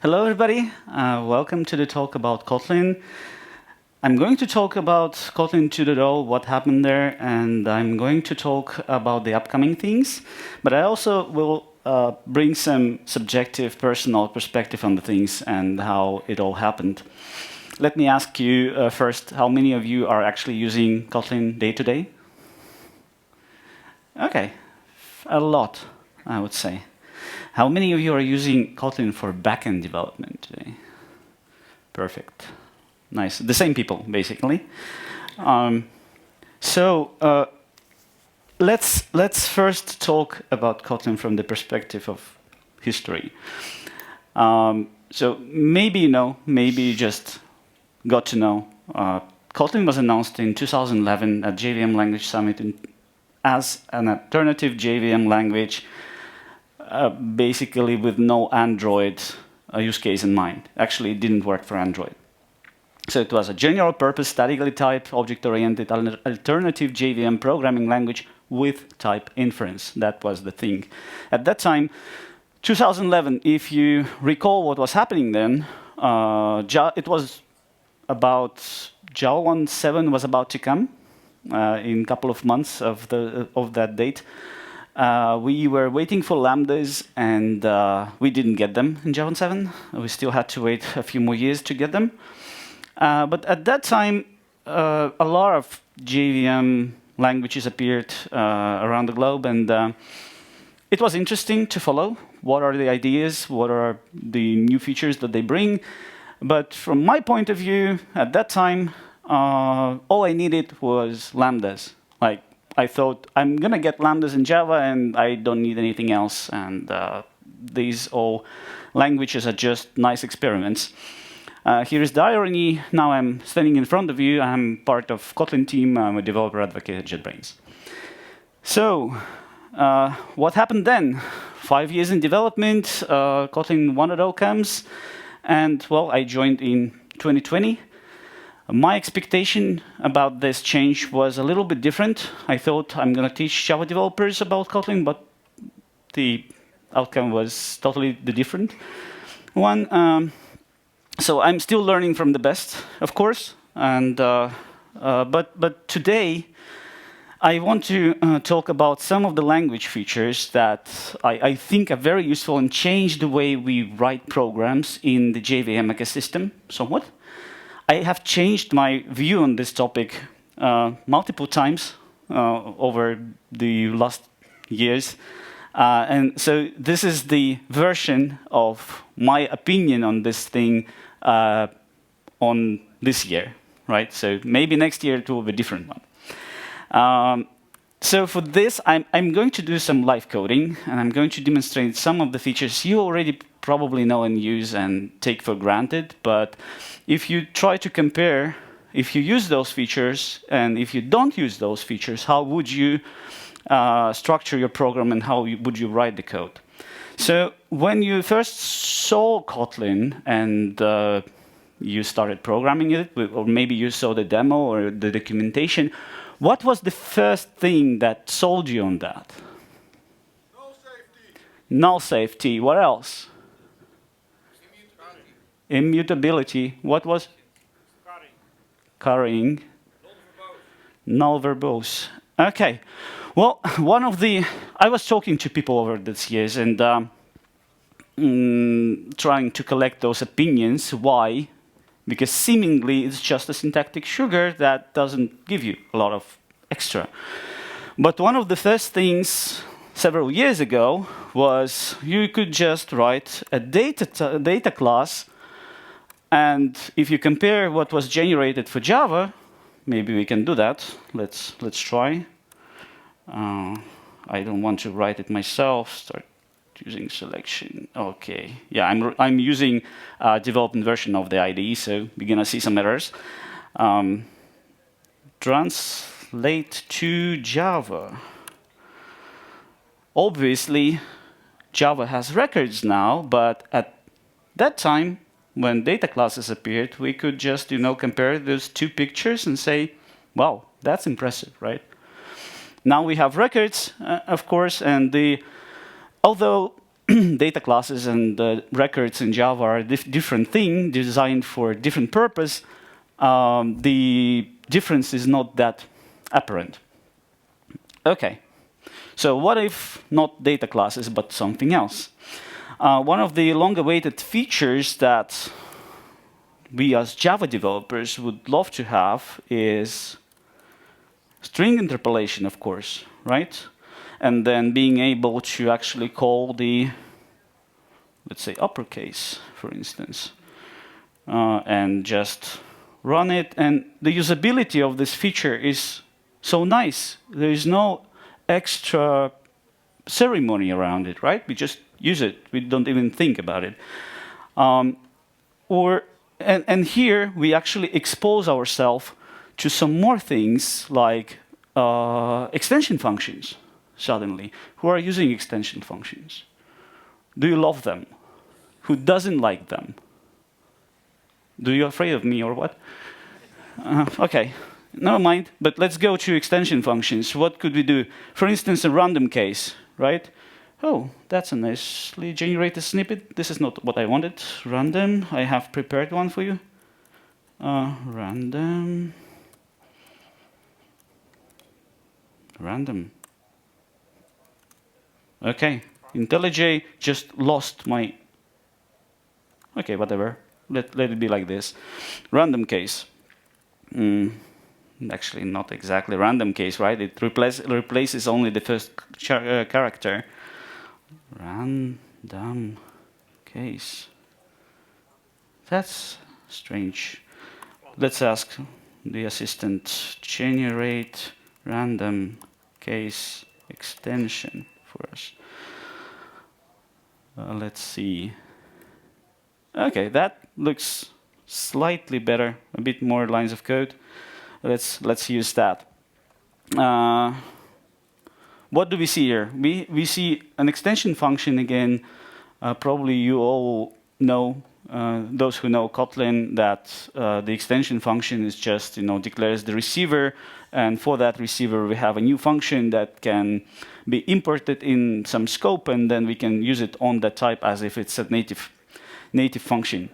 Hello, everybody. Welcome to the talk about Kotlin. I'm going to talk about Kotlin 2.0, what happened there, and I'm going to talk about the upcoming things. But I also will bring some subjective, personal perspective on the things and how it all happened. Let me ask you first, how many of you are actually using Kotlin day to day? OK, a lot, I would say. How many of you are using Kotlin for backend development today? Perfect. Nice. The same people, basically. Let's first talk about Kotlin from the perspective of history. So maybe you know, maybe you just got to know. Kotlin was announced in 2011 at JVM Language Summit as an alternative JVM language, basically with no Android use case in mind. Actually, it didn't work for Android. So it was a general-purpose, statically typed, object-oriented, alternative JVM programming language with type inference. That was the thing. At that time, 2011, if you recall what was happening then, it was about Java 1.7 was about to come in a couple of months of that date. We were waiting for lambdas, and we didn't get them in Java 7. We still had to wait a few more years to get them. But at that time, a lot of JVM languages appeared around the globe, and it was interesting to follow. What are the ideas? What are the new features that they bring? But from my point of view, at that time, all I needed was lambdas. Like, I thought, I'm going to get lambdas in Java, and I don't need anything else. And these all languages are just nice experiments. Here is the irony. Now I'm standing in front of you. I'm part of Kotlin team. I'm a developer advocate at JetBrains. So what happened then? 5 years in development, Kotlin 1.0 comes. And, well, I joined in 2020. My expectation about this change was a little bit different. I thought I'm going to teach Java developers about Kotlin, but the outcome was totally the different one. So I'm still learning from the best, of course. And but today, I want to talk about some of the language features that I think are very useful and change the way we write programs in the JVM ecosystem somewhat. I have changed my view on this topic multiple times over the last years. And so this is the version of my opinion on this thing on this year, right? So maybe next year it will be a different one. So for this, I'm going to do some live coding, and I'm going to demonstrate some of the features you already probably know and use and take for granted. But if you try to compare, if you use those features and if you don't use those features, how would you structure your program and how would you write the code? So when you first saw Kotlin and you started programming it, or maybe you saw the demo or the documentation, what was the first thing that sold you on that? Null safety. Null safety. What else? Immutability. What was? Carrying. Null verbose. OK. Well, one of the... I was talking to people over these years and trying to collect those opinions. Why? Because seemingly it's just a syntactic sugar that doesn't give you a lot of extra. But one of the first things several years ago was you could just write a data class. And if you compare what was generated for Java, maybe we can do that. Let's try. I don't want to write it myself. Start using selection. OK. Yeah, I'm using a development version of the IDE, so we're going to see some errors. Translate to Java. Obviously, Java has records now, but at that time, when data classes appeared, we could just compare those two pictures and say, wow, that's impressive, right? Now we have records, of course, and although data classes and records in Java are a different thing, designed for a different purpose, the difference is not that apparent. OK. So what if not data classes, but something else? One of the long-awaited features that we as Java developers would love to have is string interpolation, of course, right? And then being able to actually call the, let's say, uppercase, for instance, and just run it. And the usability of this feature is so nice. There is no extra ceremony around it, right? We just use it. We don't even think about it. And here, we actually expose ourselves to some more things like extension functions, suddenly. Who are using extension functions? Do you love them? Who doesn't like them? Do you afraid of me or what? OK, never mind. But let's go to extension functions. What could we do? For instance, a random case, right? Oh, that's a nicely generated snippet. This is not what I wanted. Random. I have prepared one for you. Random. Random. OK. IntelliJ just lost my... OK, whatever. Let it be like this. Random case. Actually, not exactly random case, right? It replaces only the first character. Random case. That's strange. Let's ask the assistant generate random case extension for us. Let's see. OK, that looks slightly better, a bit more lines of code. Let's use that. What do we see here? We see an extension function again. Probably you all know, those who know Kotlin, that the extension function is just declares the receiver, and for that receiver we have a new function that can be imported in some scope, and then we can use it on that type as if it's a native function.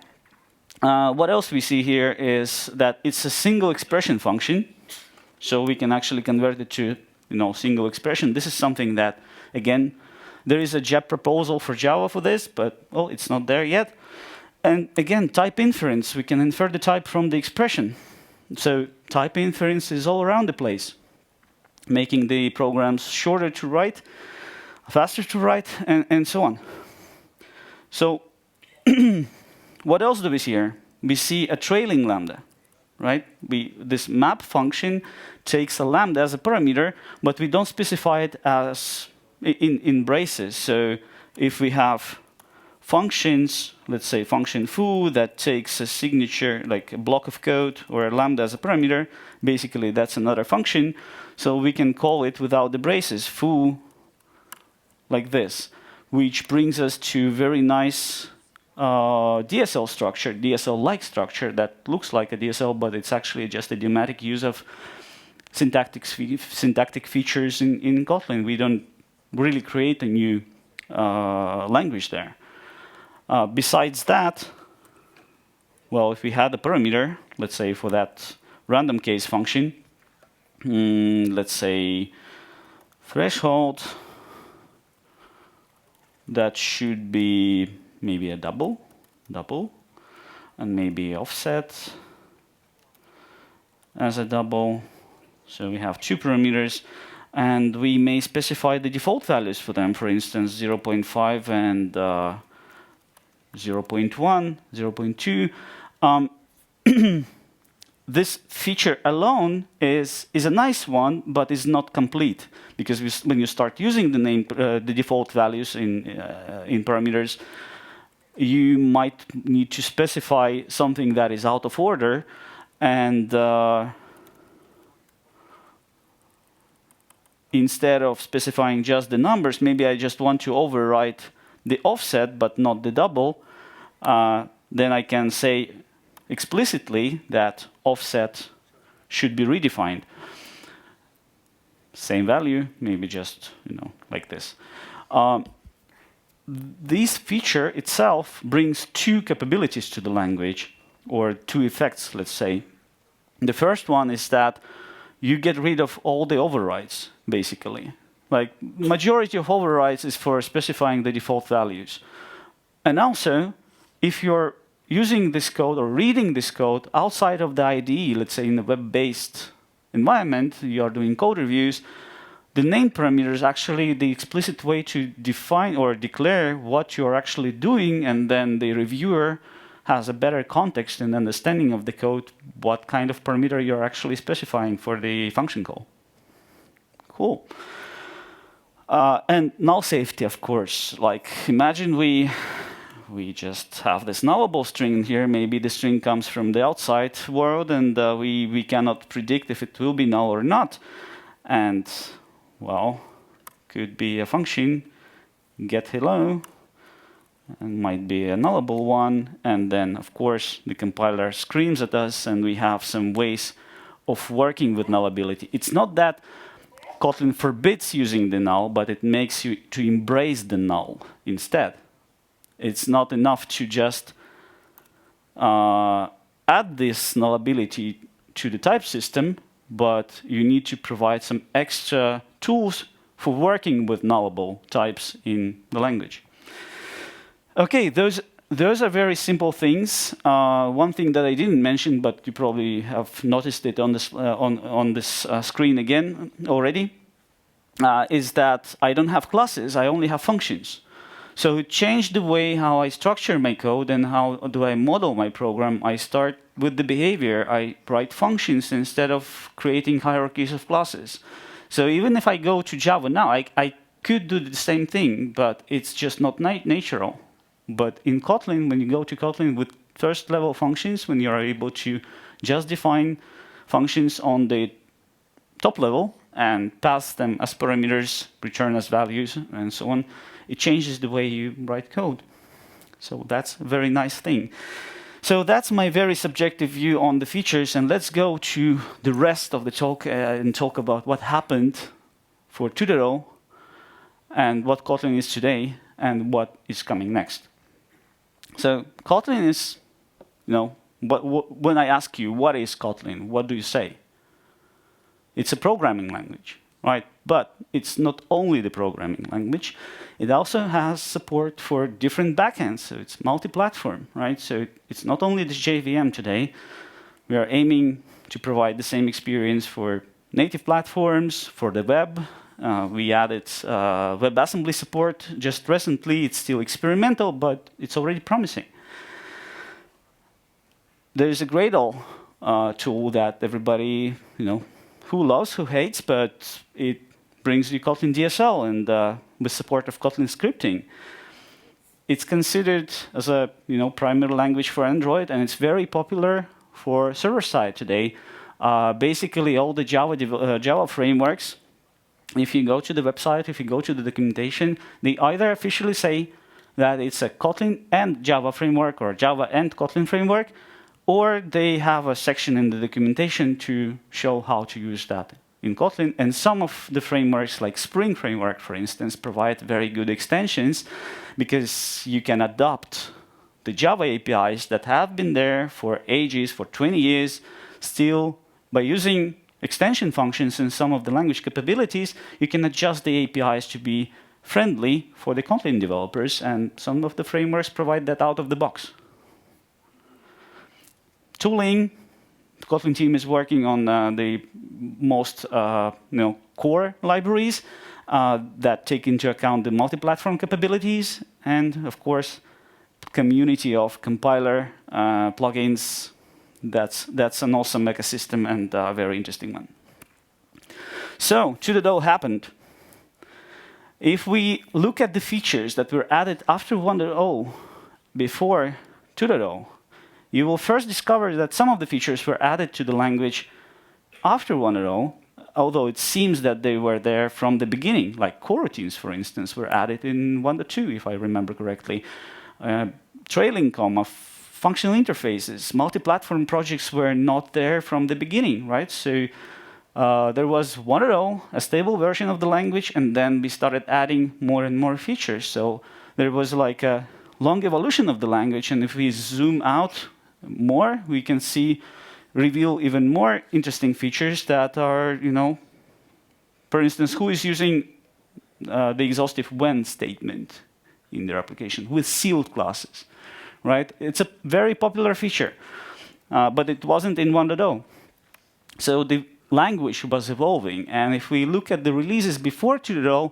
What else we see here is that it's a single expression function, so we can actually convert it to single expression. This is something that, again, there is a JEP proposal for Java for this, but well, it's not there yet. And again, type inference, we can infer the type from the expression. So type inference is all around the place, making the programs shorter to write, faster to write, and so on. So what else do we see here? We see a trailing lambda, right? This map function takes a lambda as a parameter, but we don't specify it as in braces. So if we have functions, let's say function foo, that takes a signature, like a block of code, or a lambda as a parameter, basically that's another function. So we can call it without the braces, foo, like this, which brings us to very nice DSL structure, DSL-like structure that looks like a DSL, but it's actually just a idiomatic use of syntactic features in Kotlin. We don't really create a new language there. Besides that, well, if we had a parameter, let's say for that random case function, let's say threshold, that should be maybe a double, and maybe offset as a double. So we have two parameters, and we may specify the default values for them, for instance, 0.5 and 0.1, 0.2. This feature alone is a nice one, but is not complete, because when you start using the default values in parameters, you might need to specify something that is out of order, and instead of specifying just the numbers, maybe I just want to overwrite the offset, but not the double. Then I can say explicitly that offset should be redefined. Same value, maybe just like this. this feature itself brings two capabilities to the language, or two effects, let's say. The first one is that you get rid of all the overrides, basically. Like, majority of overrides is for specifying the default values. And also, if you're using this code or reading this code outside of the IDE, let's say in a web-based environment, you are doing code reviews, the name parameter is actually the explicit way to define or declare what you're actually doing, and then the reviewer has a better context and understanding of the code, what kind of parameter you're actually specifying for the function call. Cool. And null safety, of course. Like, imagine we just have this nullable string here. Maybe the string comes from the outside world, and we cannot predict if it will be null or not. And, well, could be a function, get hello, and might be a nullable one. And then, of course, the compiler screams at us, and we have some ways of working with nullability. It's not that Kotlin forbids using the null, but it makes you to embrace the null instead. It's not enough to just add this nullability to the type system, but you need to provide some extra tools for working with nullable types in the language. Okay, those are very simple things. One thing that I didn't mention, but you probably have noticed it on this screen again already, is that I don't have classes, I only have functions. So it changed the way how I structure my code and how do I model my program. I start with the behavior. I write functions instead of creating hierarchies of classes. So even if I go to Java now, I could do the same thing, but it's just not natural. But in Kotlin, when you go to Kotlin with first level functions, when you are able to just define functions on the top level and pass them as parameters, return as values, and so on, it changes the way you write code. So that's a very nice thing. So that's my very subjective view on the features, and let's go to the rest of the talk and talk about what happened for 2.0 and what Kotlin is today and what is coming next. So Kotlin is, when I ask you, what is Kotlin? What do you say? It's a programming language, right? But it's not only the programming language. It also has support for different backends. So it's multi-platform, right? So it's not only the JVM today. We are aiming to provide the same experience for native platforms, for the web. We added WebAssembly support just recently. It's still experimental, but it's already promising. There is a Gradle tool that everybody, who loves, who hates, but it brings you Kotlin DSL and with support of Kotlin scripting. It's considered as a primary language for Android, and it's very popular for server side today. Basically, all the Java frameworks, if you go to the website, if you go to the documentation, they either officially say that it's a Kotlin and Java framework or Java and Kotlin framework, or they have a section in the documentation to show how to use that in Kotlin. And some of the frameworks, like Spring Framework, for instance, provide very good extensions because you can adopt the Java APIs that have been there for ages, for 20 years, still by using extension functions and some of the language capabilities, you can adjust the APIs to be friendly for the Kotlin developers, and some of the frameworks provide that out of the box. Tooling, the Kotlin team is working on the most core libraries that take into account the multi-platform capabilities, and of course, community of compiler plugins. That's an awesome ecosystem and a very interesting one. So 2.0 happened. If we look at the features that were added after 1.0 before 2.0, you will first discover that some of the features were added to the language after 1.0, although it seems that they were there from the beginning, like coroutines, for instance, were added in 1.2, if I remember correctly. Trailing comma, functional interfaces, multi-platform projects were not there from the beginning, right? So there was 1.0, a stable version of the language, and then we started adding more and more features. So there was like a long evolution of the language, and if we zoom out more, we can reveal even more interesting features that are, for instance, who is using the exhaustive when statement in their application with sealed classes, right? It's a very popular feature, but it wasn't in 1.0. So the language was evolving, and if we look at the releases before 2.0,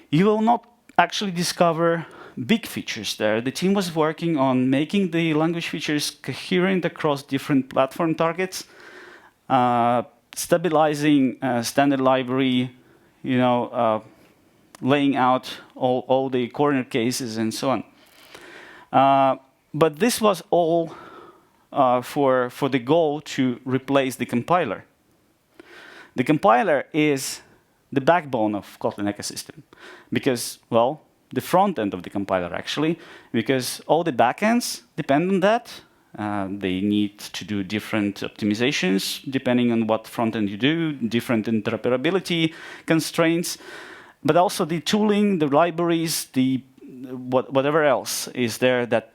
you will not actually discover big features there. The team was working on making the language features coherent across different platform targets, stabilizing standard library, laying out all the corner cases and so on. But this was all for the goal to replace the compiler. The compiler is the backbone of Kotlin ecosystem because, well, the front end of the compiler actually, because all the backends depend on that. They need to do different optimizations depending on what front end you do, different interoperability constraints, but also the tooling, the libraries, whatever else is there that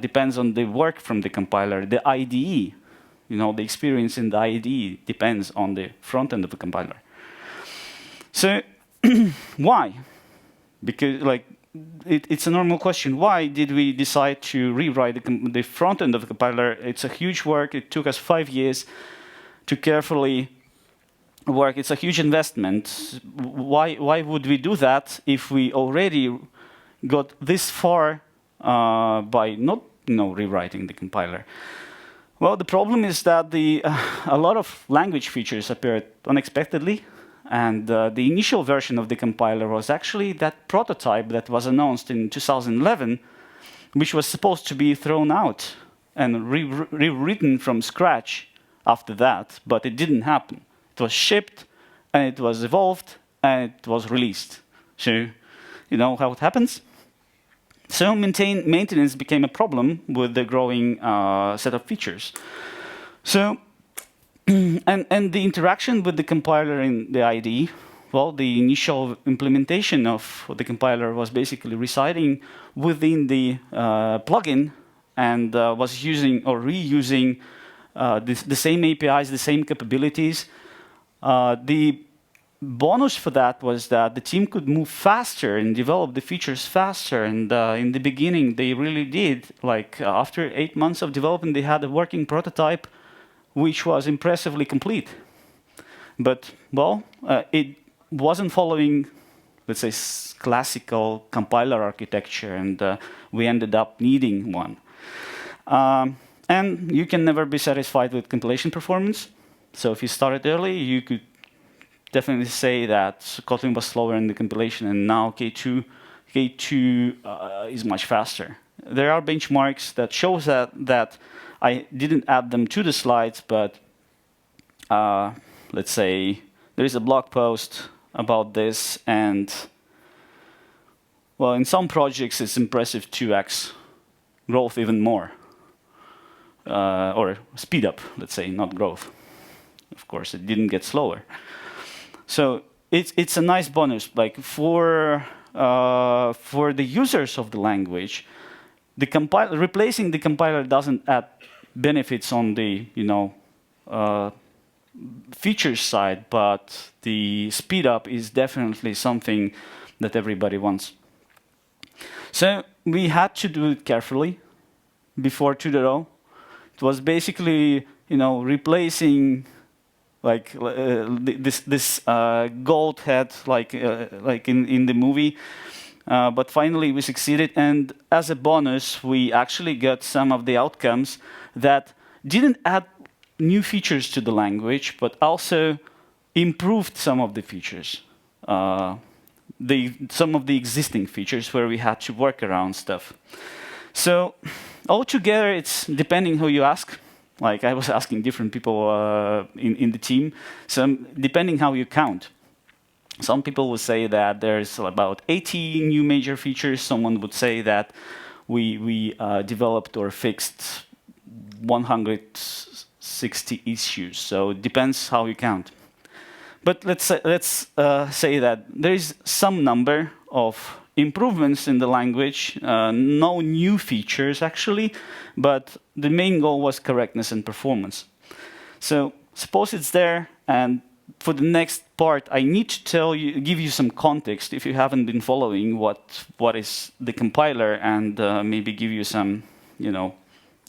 depends on the work from the compiler. The IDE, the experience in the IDE depends on the front end of the compiler. So why? Because it's a normal question. Why did we decide to rewrite the front end of the compiler? It's a huge work. It took us 5 years to carefully work. It's a huge investment. Why would we do that if we already got this far by not rewriting the compiler? Well, the problem is that a lot of language features appeared unexpectedly. And the initial version of the compiler was actually that prototype that was announced in 2011, which was supposed to be thrown out and rewritten from scratch after that, but it didn't happen. It was shipped, and it was evolved, and it was released. So, you know how it happens? So maintenance became a problem with the growing set of features. So, and the interaction with the compiler in the IDE, well, the initial implementation of the compiler was basically residing within the plugin and was using or reusing the same APIs, the same capabilities. The bonus for that was that the team could move faster and develop the features faster. And in the beginning, they really did. Like after 8 months of development, they had a working prototype which was impressively complete. But, well, it wasn't following, let's say, classical compiler architecture, and we ended up needing one. And you can never be satisfied with compilation performance. So if you started early, you could definitely say that Kotlin was slower in the compilation, and now K2 is much faster. There are benchmarks that shows that I didn't add them to the slides, but let's say there is a blog post about this, and well, in some projects it's impressive 2x growth, even more, or speed up, let's say, not growth. Of course, it didn't get slower. So it's a nice bonus, like for the users of the language. Replacing the compiler doesn't add benefits on the features side, but the speed up is definitely something that everybody wants. So we had to do it carefully before 2.0. It was basically replacing like this gold head like in the movie. But finally, we succeeded, and as a bonus, we actually got some of the outcomes that didn't add new features to the language, but also improved some of the features, some of the existing features where we had to work around stuff. So altogether, it's depending who you ask. Like I was asking different people in the team, so depending how you count. Some people would say that there's about 80 new major features. Someone would say that we developed or fixed 160 issues. So it depends how you count. But let's say that there is some number of improvements in the language, no new features actually, but the main goal was correctness and performance. So suppose it's there, and for the next part, I need to give you some context if you haven't been following what is the compiler, and maybe give you some,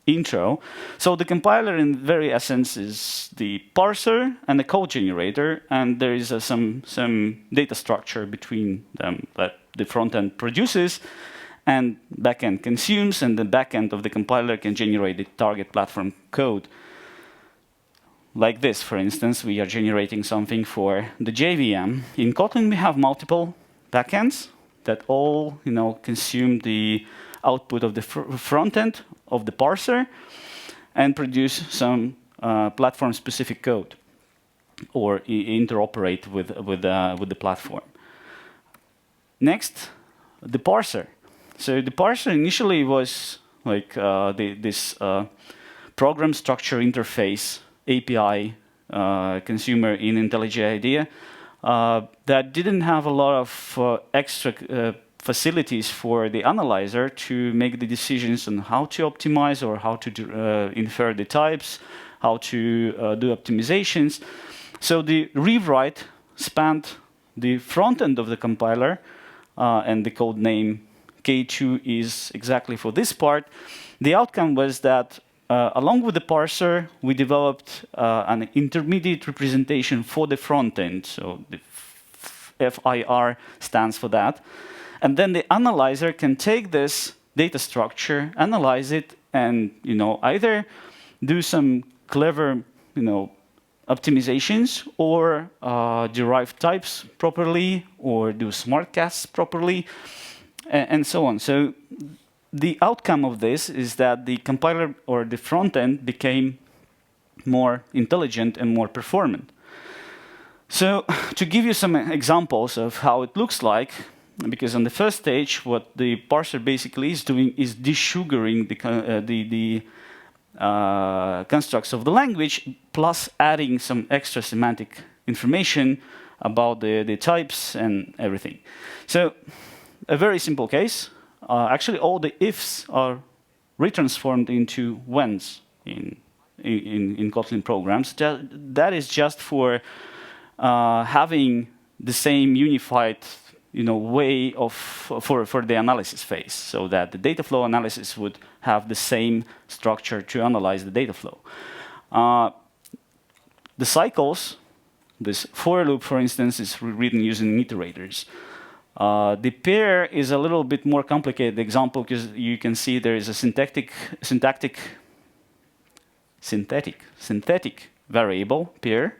intro. So the compiler, in very essence, is the parser and the code generator, and there is some data structure between them that the front end produces and backend consumes, and the backend of the compiler can generate the target platform code. Like this, for instance, we are generating something for the JVM. In Kotlin, we have multiple backends that all, consume the output of the front end of the parser and produce some platform-specific code or interoperate with the platform. Next, the parser. So the parser initially was like this program structure interface API consumer in IntelliJ IDEA that didn't have a lot of extra facilities for the analyzer to make the decisions on how to optimize or how to infer the types, how to do optimizations. So the rewrite spanned the front end of the compiler, and the code name K2 is exactly for this part. The outcome was that along with the parser, we developed an intermediate representation for the front end. So the FIR stands for that. And then the analyzer can take this data structure, analyze it, and either do some clever optimizations, or derive types properly, or do smart casts properly, and so on. So the outcome of this is that the compiler or the front end became more intelligent and more performant. So to give you some examples of how it looks like, because on the first stage, what the parser basically is doing is desugaring the constructs of the language, plus adding some extra semantic information about the types and everything. So a very simple case. Actually, all the ifs are retransformed into whens in Kotlin programs. That is just for having the same unified way for the analysis phase, so that the data flow analysis would have the same structure to analyze the data flow. The cycles, this for loop, for instance, is written using iterators. The pair is a little bit more complicated example, because you can see there is a synthetic variable pair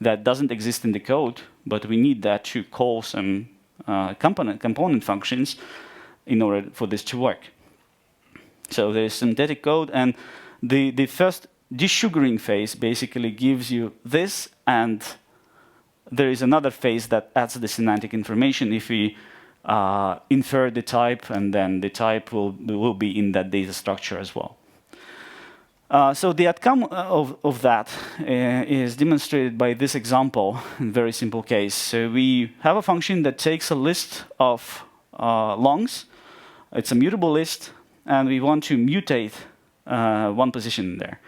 that doesn't exist in the code, but we need that to call some component functions in order for this to work. So there's synthetic code, and the first desugaring phase basically gives you this, and there is another phase that adds the semantic information if we infer the type, and then the type will be in that data structure as well. So the outcome of that is demonstrated by this example, in a very simple case. So we have a function that takes a list of longs. It's a mutable list, and we want to mutate one position in there.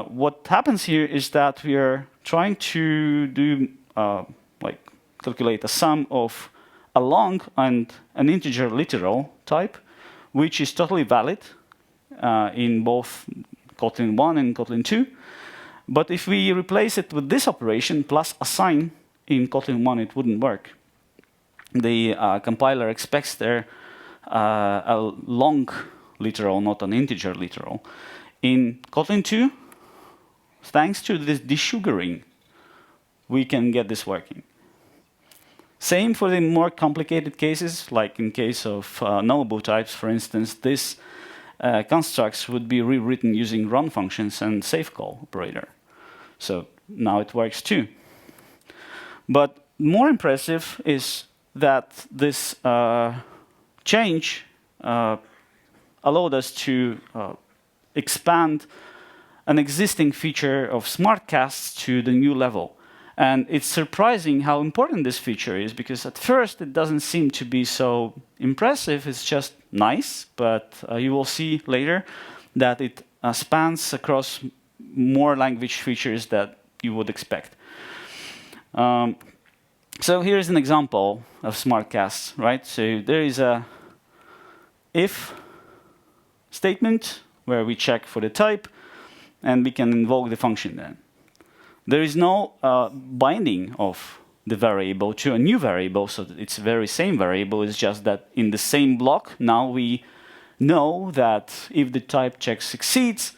What happens here is that we are trying to do calculate a sum of a long and an integer literal type, which is totally valid in both Kotlin 1 and Kotlin 2. But if we replace it with this operation plus assign in Kotlin 1, it wouldn't work. The compiler expects there a long literal, not an integer literal. In Kotlin 2, thanks to this desugaring, we can get this working. Same for the more complicated cases, like in case of nullable types, for instance. This constructs would be rewritten using run functions and safe call operator. So now it works too. But more impressive is that this change allowed us to expand an existing feature of smart casts to the new level. And it's surprising how important this feature is, because at first it doesn't seem to be so impressive. It's just nice, but you will see later that it spans across more language features that you would expect. So here's an example of smart casts, right? So there is a if statement where we check for the type, and we can invoke the function then. There is no binding of the variable to a new variable, so it's the very same variable. It's just that in the same block, now we know that if the type check succeeds,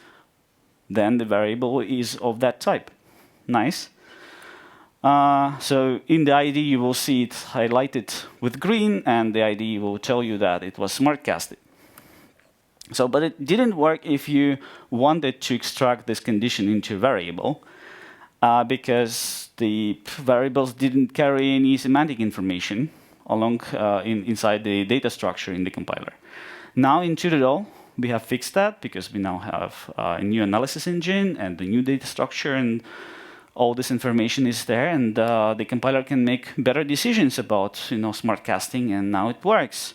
then the variable is of that type. Nice. So in the ID, you will see it highlighted with green, and the ID will tell you that it was smart casted. So, but it didn't work if you wanted to extract this condition into a variable, because the variables didn't carry any semantic information along inside the data structure in the compiler. Now in 2.0, we have fixed that, because we now have a new analysis engine and the new data structure, and all this information is there, and the compiler can make better decisions about smart casting, and now it works.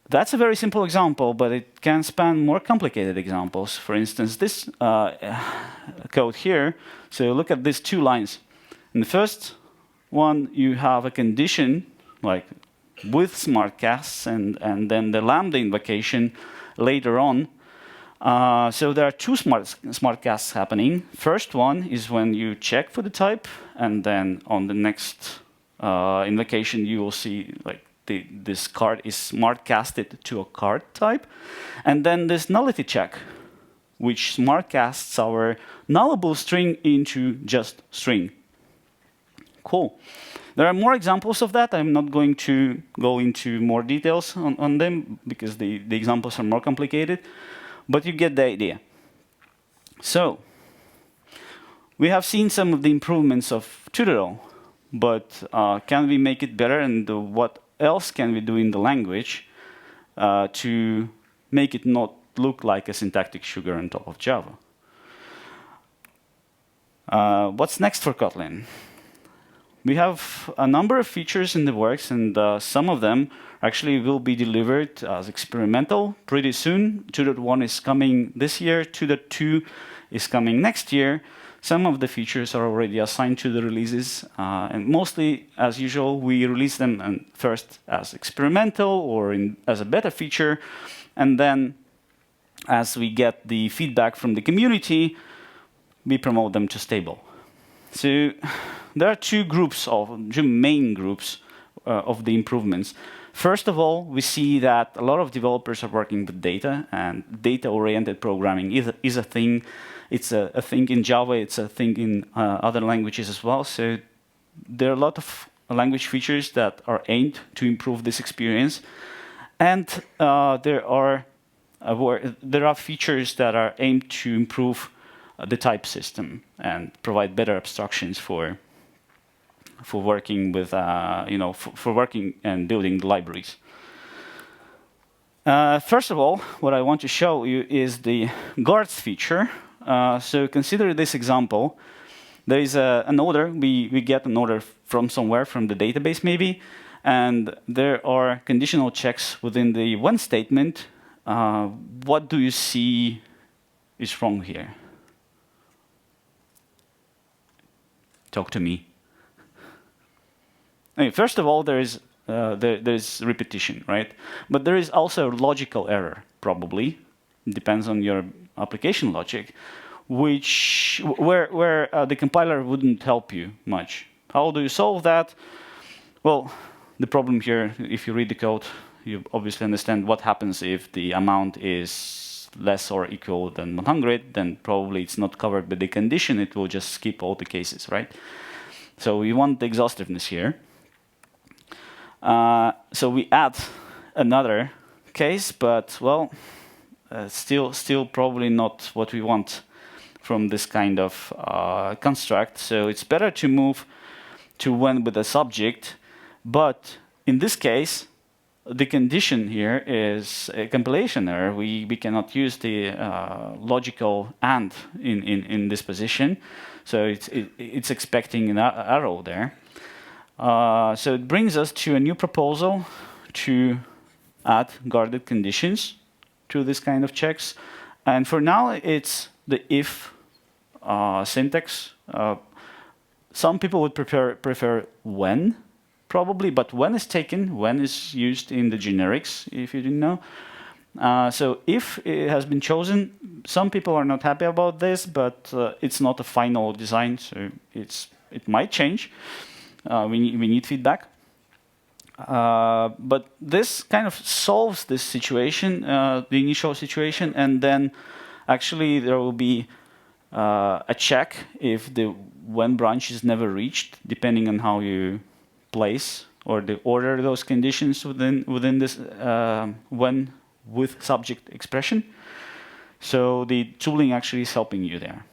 That's a very simple example, but it can span more complicated examples. For instance, this code here. So look at these 2 lines. In the first one, you have a condition like with smart casts, and then the lambda invocation later on. So there are 2 smart casts happening. First one is when you check for the type, and then on the next invocation, you will see like this card is smart casted to a card type. And then this nullity check, which smart casts our nullable string into just string. Cool. There are more examples of that. I'm not going to go into more details on them, because the examples are more complicated. But you get the idea. So we have seen some of the improvements of 2.0, but can we make it better? And what else can we do in the language to make it not look like a syntactic sugar on top of Java? What's next for Kotlin? We have a number of features in the works, and some of them actually will be delivered as experimental pretty soon. 2.1 is coming this year. 2.2 is coming next year. Some of the features are already assigned to the releases. And mostly, as usual, we release them first as experimental or as a beta feature. And then, as we get the feedback from the community, we promote them to stable. So there are 2 main groups of the improvements. First of all, we see that a lot of developers are working with data, and data-oriented programming is a thing. It's a thing in Java. It's a thing in other languages as well. So there are a lot of language features that are aimed to improve this experience, and there are features that are aimed to improve the type system and provide better abstractions for working with, for working and building the libraries. First of all, what I want to show you is the guards feature. So consider this example. There is an order. We get an order from somewhere, from the database maybe, and there are conditional checks within the when statement. What do you see is wrong here? Talk to me. First of all, there's repetition, right? But there is also a logical error, probably. It depends on your application logic, where the compiler wouldn't help you much. How do you solve that? Well, the problem here, if you read the code, you obviously understand what happens if the amount is less or equal than 100, then probably it's not covered by the condition. It will just skip all the cases, right? So we want the exhaustiveness here. So we add another case, but well, still probably not what we want from this kind of construct. So it's better to move to when with a subject, but in this case, the condition here is a compilation error. We cannot use the logical AND in this position, so it's expecting an arrow there. So it brings us to a new proposal to add guarded conditions to this kind of checks. And for now, it's the if syntax. Some people would prefer when, probably, but when is taken, when is used in the generics, if you didn't know. So if it has been chosen, some people are not happy about this, but it's not a final design, so it might change. We need feedback. But this kind of solves this situation, the initial situation, and then actually there will be a check if the when branch is never reached, depending on how you place or the order those conditions within this when with subject expression. So the tooling actually is helping you there.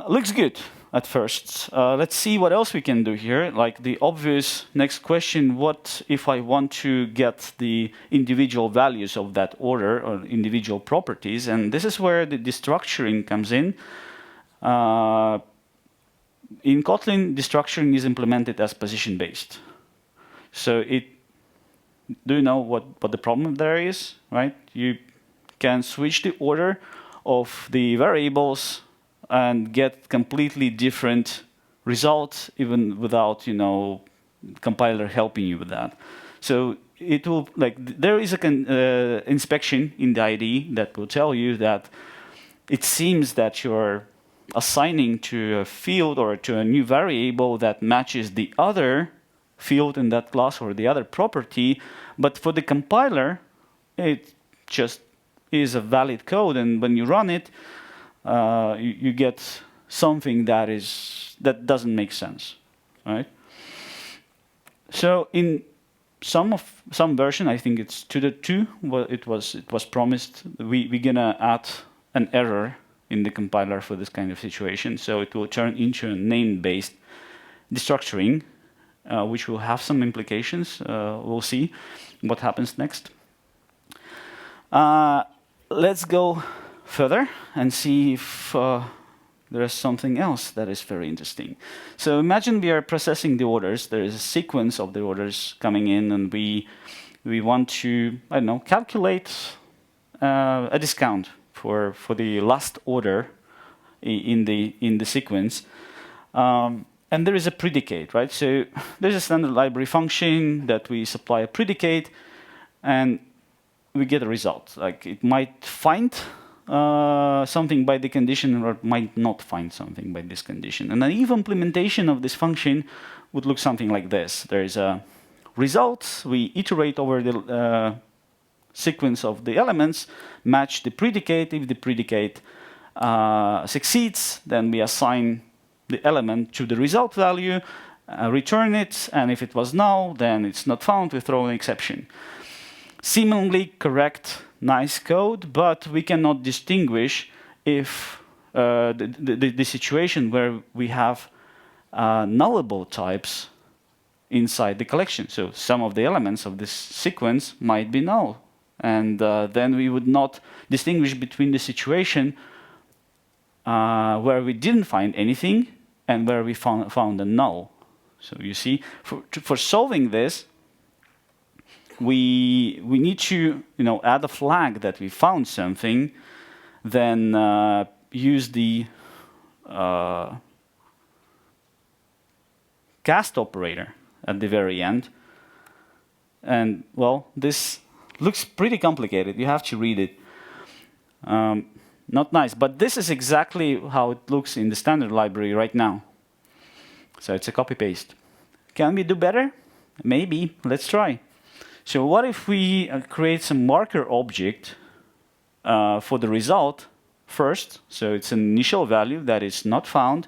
Looks good at first. Let's see what else we can do here. Like the obvious next question, what if I want to get the individual values of that order or individual properties? And this is where the destructuring comes in. In Kotlin, destructuring is implemented as position-based. So do you know what the problem there is, right? You can switch the order of the variables and get completely different results, even without, compiler helping you with that. So it will, there is a inspection in the IDE that will tell you that it seems that you're assigning to a field or to a new variable that matches the other field in that class or the other property, but for the compiler, it just is a valid code, and when you run it, you get something that doesn't make sense, right? So in some version, I think it's 2.2, well, it was promised we're gonna add an error in the compiler for this kind of situation, so it will turn into a named-based destructuring, which will have some implications. We'll see what happens next. Let's go further and see if there is something else that is very interesting. So imagine we are processing the orders. There is a sequence of the orders coming in, and we want to, I don't know, calculate a discount for the last order in the sequence. And there is a predicate, right? So there's a standard library function that we supply a predicate, and we get a result. Like it might find something by the condition, or it might not find something by this condition. And an if implementation of this function would look something like this. There is a result. We iterate over the sequence of the elements, match the predicate. If the predicate succeeds, then we assign the element to the result value, return it, and if it was null, then it's not found, we throw an exception. Seemingly correct, nice code, but we cannot distinguish if the situation where we have nullable types inside the collection. So some of the elements of this sequence might be null, and then we would not distinguish between the situation where we didn't find anything and where we found a null. So you see, for solving this, we need to add a flag that we found something, then use the cast operator at the very end. And well, this looks pretty complicated. You have to read it. Not nice, but this is exactly how it looks in the standard library right now. So it's a copy-paste. Can we do better? Maybe. Let's try. So what if we create some marker object for the result first? So it's an initial value that is not found,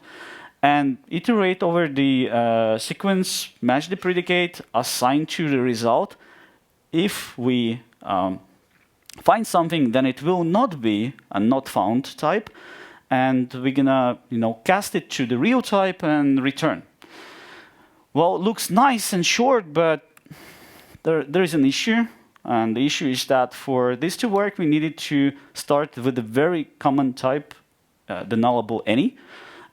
and iterate over the sequence, match the predicate, assign to the result. If we find something, then it will not be a not found type, and we're gonna cast it to the real type and return. Well, it looks nice and short, but there is an issue. And the issue is that for this to work, we needed to start with a very common type, the nullable any,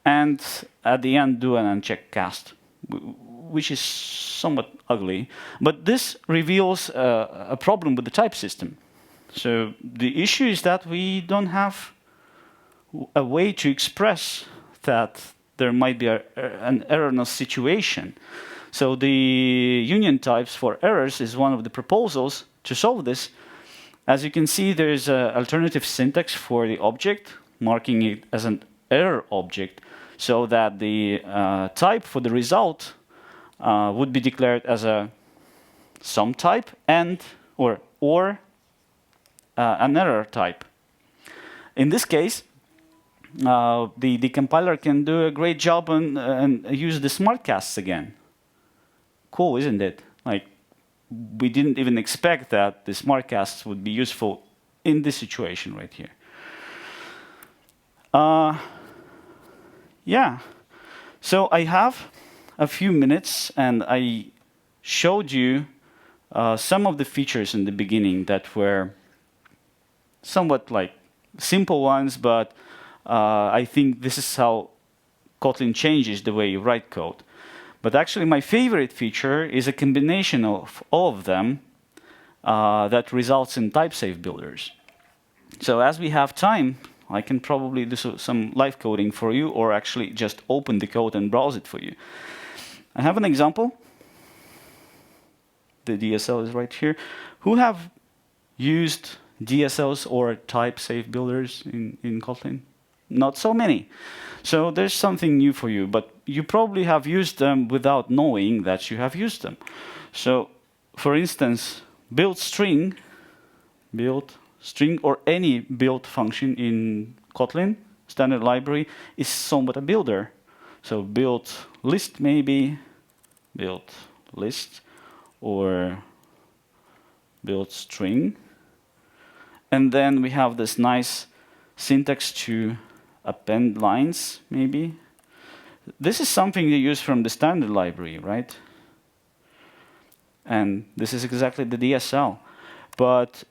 and at the end do an unchecked cast, which is somewhat ugly. But this reveals a problem with the type system. So the issue is that we don't have a way to express that there might be an erroneous situation. So the union types for errors is one of the proposals to solve this. As you can see, there is an alternative syntax for the object, marking it as an error object, so that the type for the result would be declared as a some type and or an error type. In this case, the compiler can do a great job and use the smart casts again. Cool, isn't it? Like, we didn't even expect that the smart casts would be useful in this situation right here. Yeah. So I have a few minutes, and I showed you some of the features in the beginning that were somewhat like simple ones, but I think this is how Kotlin changes the way you write code. But actually, my favorite feature is a combination of all of them that results in type-safe builders. So as we have time, I can probably do some live coding for you, or actually just open the code and browse it for you. I have an example. The DSL is right here. Who have used DSLs or type-safe builders in Kotlin? Not so many. So there's something new for you, but you probably have used them without knowing that you have used them. So, for instance, build string, or any build function in Kotlin, standard library, is somewhat a builder. So build list maybe, build list, or build string. And then we have this nice syntax to append lines, maybe. This is something you use from the standard library, right? And this is exactly the DSL. But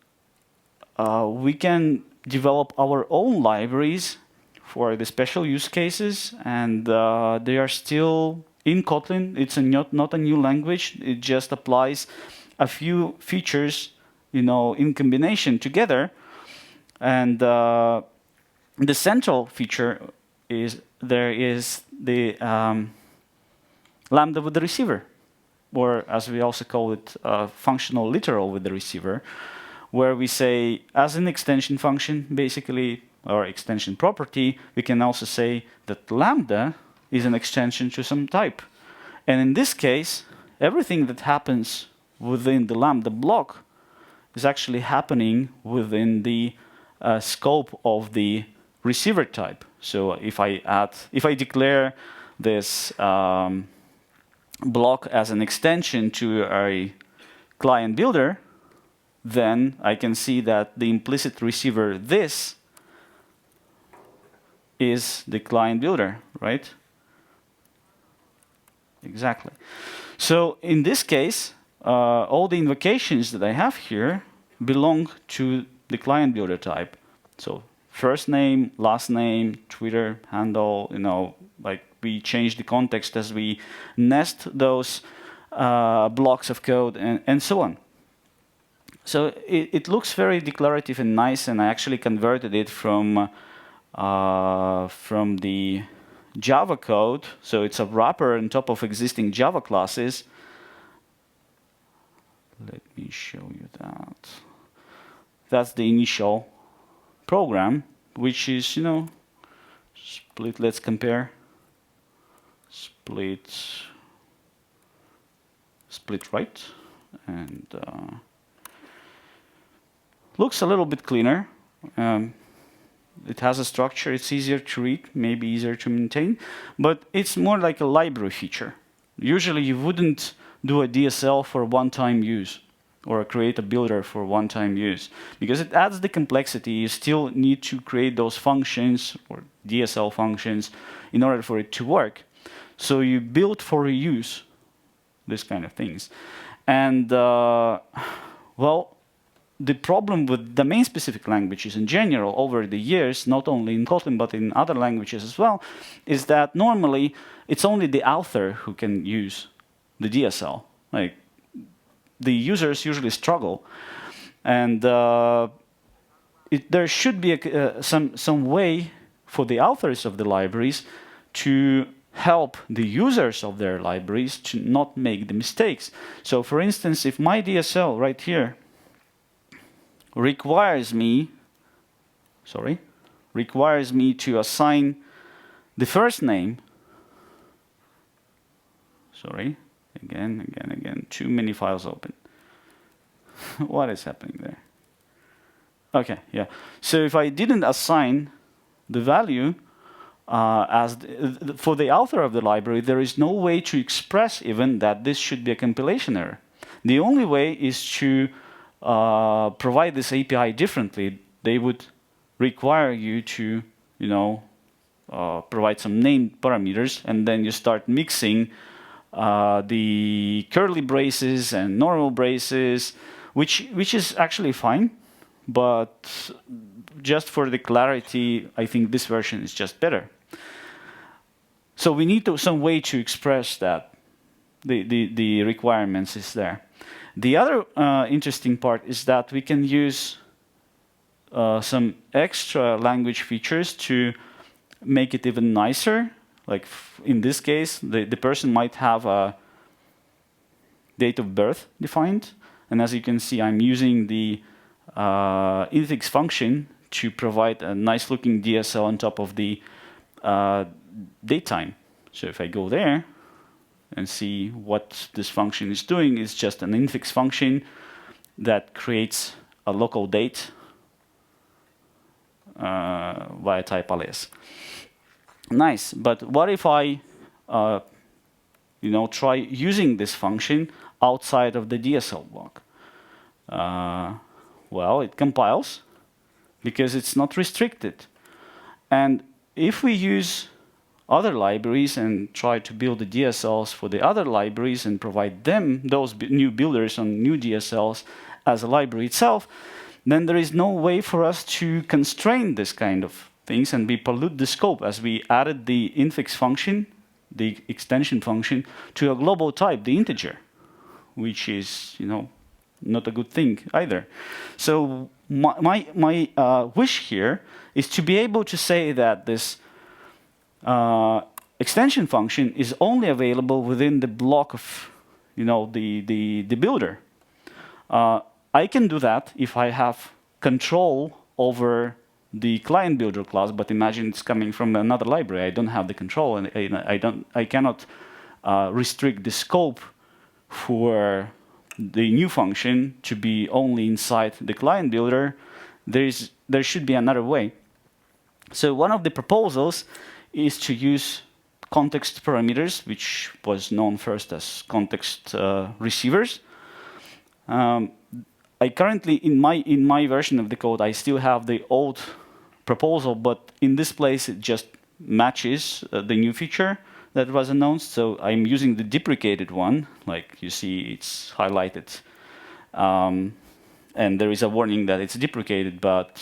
we can develop our own libraries for the special use cases, and they are still in Kotlin. It's not a new language. It just applies a few features, in combination together. And the central feature is there is the lambda with the receiver, or as we also call it, functional literal with the receiver, where we say, as an extension function, basically, or extension property, we can also say that lambda is an extension to some type. And in this case, everything that happens within the lambda block is actually happening within the scope of the receiver type. So if I declare this block as an extension to a client builder, then I can see that the implicit receiver this is the client builder, right? Exactly. So in this case, all the invocations that I have here belong to the client builder type. So first name, last name, Twitter handle, like we change the context as we nest those blocks of code and so on. So it looks very declarative and nice, and I actually converted it from the Java code. So it's a wrapper on top of existing Java classes. Let me show you that. That's the initial program, which is, split. Let's compare. Split right, and looks a little bit cleaner. It has a structure. It's easier to read, maybe easier to maintain, but it's more like a library feature. Usually, you wouldn't do a DSL for one-time use or create a builder for one-time use because it adds the complexity. You still need to create those functions or DSL functions in order for it to work. So you build for reuse, this kind of things. And well, the problem with domain-specific languages in general over the years, not only in Kotlin but in other languages as well, is that normally it's only the author who can use the DSL. Like, the users usually struggle, and there should be some way for the authors of the libraries to help the users of their libraries to not make the mistakes. So, for instance, if my DSL right here requires me to assign the first name. Again, too many files open. What is happening there? Okay, yeah. So if I didn't assign the value for the author of the library, there is no way to express even that this should be a compilation error. The only way is to provide this API differently. They would require you to, provide some named parameters, and then you start mixing the curly braces and normal braces, which is actually fine, but just for the clarity, I think this version is just better. So we need some way to express that the requirements is there. The other interesting part is that we can use some extra language features to make it even nicer. Like in this case, the person might have a date of birth defined. And as you can see, I'm using the infix function to provide a nice looking DSL on top of the date time. So if I go there and see what this function is doing, is just an infix function that creates a local date via type alias. Nice, but what if I try using this function outside of the DSL block? Well, it compiles because it's not restricted. And if we use other libraries and try to build the DSLs for the other libraries and provide them those new builders on new DSLs as a library itself, then there is no way for us to constrain this kind of things, and we pollute the scope as we added the infix function, the extension function, to a global type, the integer, which is, not a good thing either. So my wish here is to be able to say that this extension function is only available within the block of, the builder. I can do that if I have control over the client builder class, but imagine it's coming from another library. I don't have the control, and I cannot restrict the scope for the new function to be only inside the client builder. There should be another way. So one of the proposals is to use context parameters, which was known first as context receivers. I currently, in my version of the code, I still have the old proposal, but in this place it just matches the new feature that was announced. So I'm using the deprecated one, like you see it's highlighted. And there is a warning that it's deprecated, but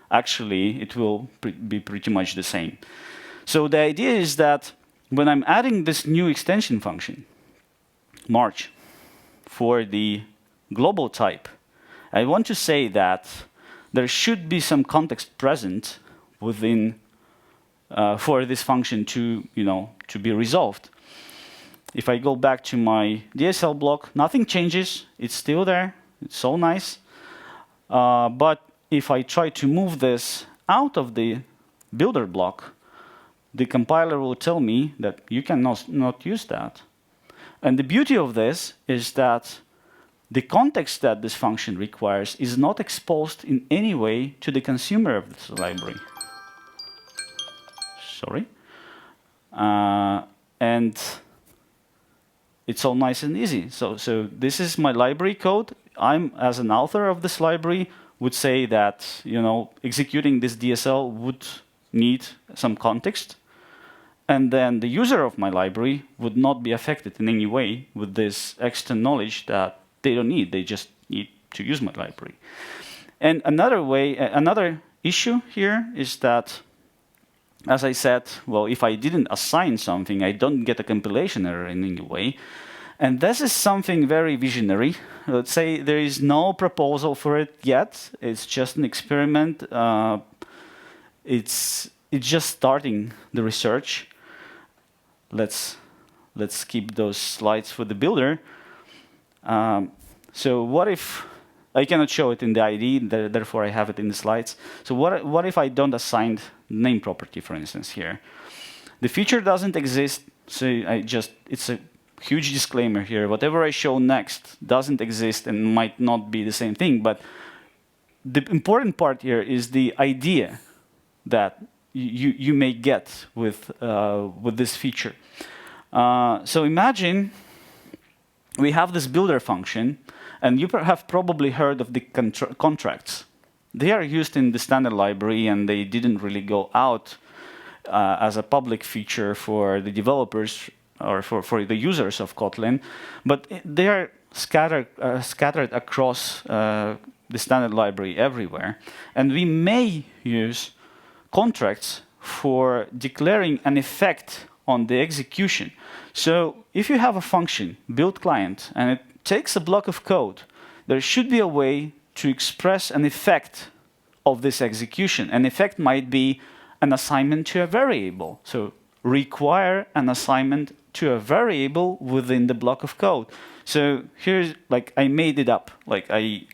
actually it will be pretty much the same. So the idea is that when I'm adding this new extension function, March, for the global type, I want to say that there should be some context present within for this function to be resolved. If I go back to my DSL block, nothing changes. It's still there. It's so nice. But if I try to move this out of the builder block, the compiler will tell me that you cannot not use that. And the beauty of this is that the context that this function requires is not exposed in any way to the consumer of this library. Sorry. And it's all nice and easy. So this is my library code. I'm, as an author of this library, would say that executing this DSL would need some context. And then the user of my library would not be affected in any way with this extra knowledge that they don't need. They just need to use my library. And another issue here is that, as I said, well, if I didn't assign something, I don't get a compilation error in any way. And this is something very visionary. Let's say there is no proposal for it yet. It's just an experiment. It's just starting the research. Let's keep those slides for the builder. So what if I cannot show it in the IDE, therefore I have it in the slides. So what if I don't assign name property, for instance, here? The feature doesn't exist, so it's a huge disclaimer here. Whatever I show next doesn't exist and might not be the same thing, but the important part here is the idea that you may get with this feature. So imagine we have this builder function, and you have probably heard of the contracts. They are used in the standard library, and they didn't really go out as a public feature for the developers or for the users of Kotlin, but they are scattered across the standard library everywhere. And we may use contracts for declaring an effect on the execution. So if you have a function, build client, and it takes a block of code, there should be a way to express an effect of this execution. An effect might be an assignment to a variable. So require an assignment to a variable within the block of code. So here's, like, I made it up. Like, I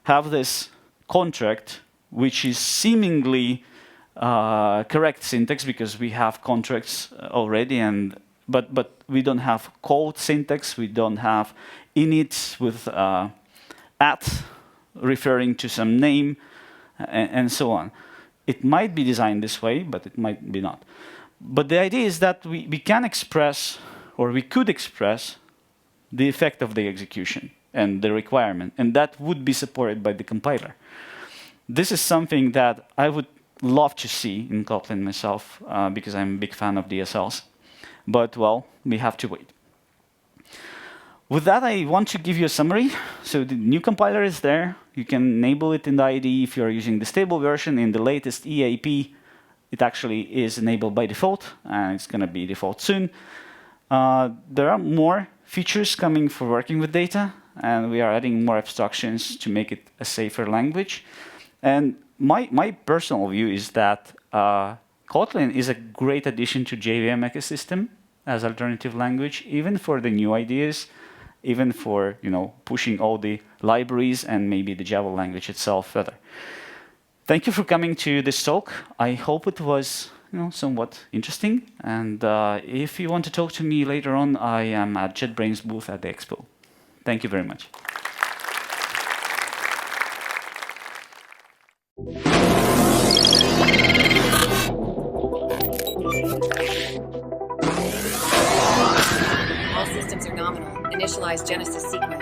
have this contract, which is seemingly correct syntax because we have contracts already, but we don't have code syntax. We don't have init with at referring to some name, and so on. It might be designed this way, but it might be not. But the idea is that we can express, or we could express, the effect of the execution and the requirement, and that would be supported by the compiler. This is something that I would love to see in Kotlin myself, because I'm a big fan of DSLs. But, well, we have to wait. With that, I want to give you a summary. So the new compiler is there. You can enable it in the IDE if you're using the stable version. In the latest EAP, it actually is enabled by default, and it's going to be default soon. There are more features coming for working with data, and we are adding more abstractions to make it a safer language. And my personal view is that Kotlin is a great addition to JVM ecosystem as alternative language, even for the new ideas, even for pushing all the libraries and maybe the Java language itself further. Thank you for coming to this talk. I hope it was somewhat interesting. And if you want to talk to me later on, I am at JetBrains booth at the Expo. Thank you very much. All systems are nominal. Initialize Genesis sequence.